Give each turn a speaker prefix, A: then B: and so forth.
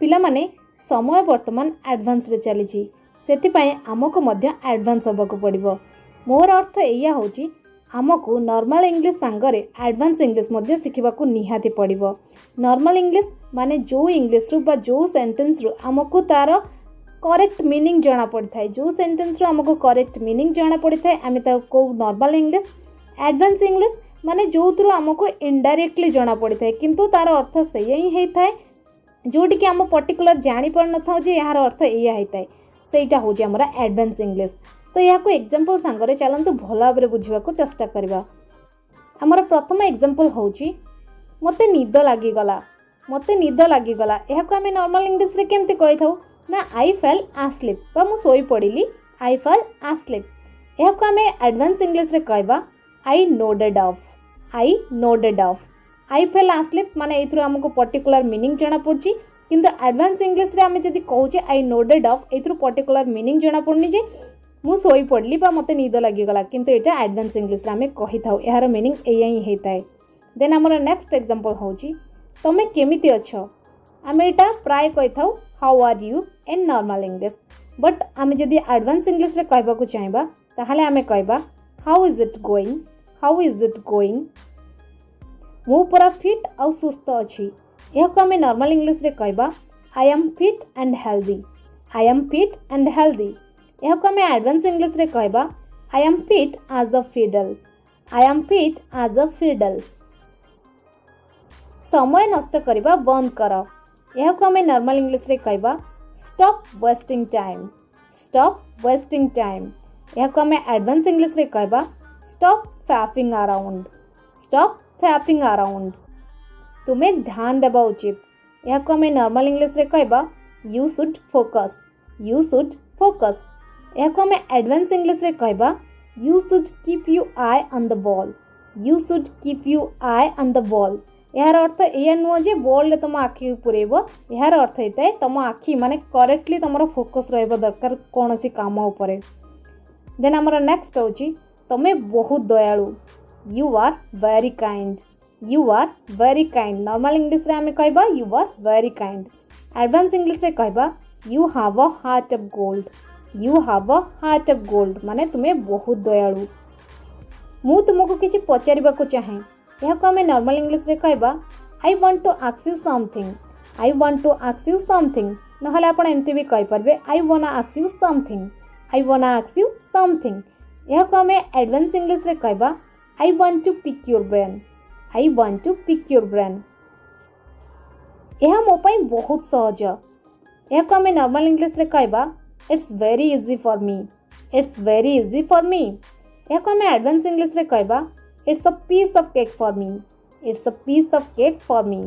A: पिला माने समय वर्तमान एडवांस रे चली से आमको मध्य एडवांस होबाक पड़ो। मोर अर्थ या होची आमको नॉर्मल इंग्लिश सांगरे एडवांस इंग्लिश मध्य शिखिबाकू निहाती पड़ो। नॉर्मल इंग्लिश माने जो इंग्लिश रु बा जो सेंटेंस रु आमको तार करेक्ट मीनिंग जाना पड़ी थाए, जो सेंटेंस रु आमको करेक्ट मीनिंग जाना पड़ी थाए आमे ता को नॉर्मल इंग्लिश। एडवांस इंग्लिश माने जो थ्रू आमको इनडायरेक्टली जाना पड़ी थाए किंतु तार अर्थ सेया ही हेई थाए जोटी कि आम पर्टिकुलर जानी पर न थाउ जे यार अर्थ एया हेई थाए सेटा होची हमरा एडवांस इंग्लिश। तो या को एग्जांपल सांगरे चलंतु भल भाबरे बुझिबा को चेष्टा करबा। हमर प्रथम एग्जांपल होची मते निद लागी गला। मते निद लागी गला एहा को आमे नॉर्मल इंग्लिश रे केमते कहि थाउ ना आई फेल asleep बा मु सोई पड़िली आई फेल asleep। एहा को आमे एडवांस इंग्लिश रे कहबा I nodded off. I nodded off I fell asleep माने एथरो हमको पर्टिकुलर मीनिंग जाना पड़ची किंतु एडवांस इंग्लिश रे आमे जदी कहूचे आई नोडेड ऑफ एथरो पर्टिकुलर मीनिंग जाना पड़नी जे मु सोई पड़ली बा मते निद लागी गला किंतु एटा एडवांस इंग्लिश रे आमे कहि थाउ एहार मीनिंग एया ही हेताय। देन हमर नेक्स्ट एग्जांपल होची तमे केमिति अछो। आमे एटा प्राय कहि थाउ how are you in normal English but आमे जदी एडवांस इंग्लिश रे कहबा को चाहबा ताहाले आमे कहबा how is it going. How is it going मु पूरा फिट और सुस्थ अछि। यह को आमे नॉर्मल इंग्लिश रे कहबा I am fit and healthy. I am fit and healthy यह को आमे एडवांस इंग्लिश रे कहबा I am fit as a fiddle. I am fit as a fiddle. समय नष्ट करबा बंद कर यह को आमे नॉर्मल इंग्लिश रे कहबा stop wasting time. Stop wasting time यह को आमे एडवांस इंग्लिश रे कहबा stop fapping around. Stop fapping around तुम्हें ध्यान देबा उचित यह को आमे नॉर्मल इंग्लिश रे कहबा you should focus. You should focus यह को आमे एडवांस इंग्लिश रे कहबा you should keep you I on the ball. You should keep you I on the ball यार अर्थ या नुह जे बॉल ले तुम आखि पुरेब यार अर्थ होता है तुम आखि माने करेक्टली तुम फोकस रहिबा दरकार कौन सी काम उपरे। देन हमर नेक्स्ट होची तमे बहुत दयालु। You are very kind. You are very kind normal English रे आमे कहबा you are very kind. Advance English रे कहबा you have a heart of gold. You have a heart of gold माने तुमे बहुत दयालु। मु तुमको किछि पचारिबा को चाहे यह को आमे नॉर्मल इंग्लिश रे कहबा I want to ask you something. I want to ask you something नहले आपण एमती भी कहि परबे I want to ask you something. I want to ask you something यह को आमे एडवांस इंग्लिश रे कहबा I want to pick your brain. I want to pick your brain यह मो पई बहुत सहज यह को आमे नॉर्मल इंग्लिश रे कहबा it's very easy for me. It's very easy for me यह को आमे एडवांस इंग्लिश रे कहबा it's a piece of cake for me. It's a piece of cake for me.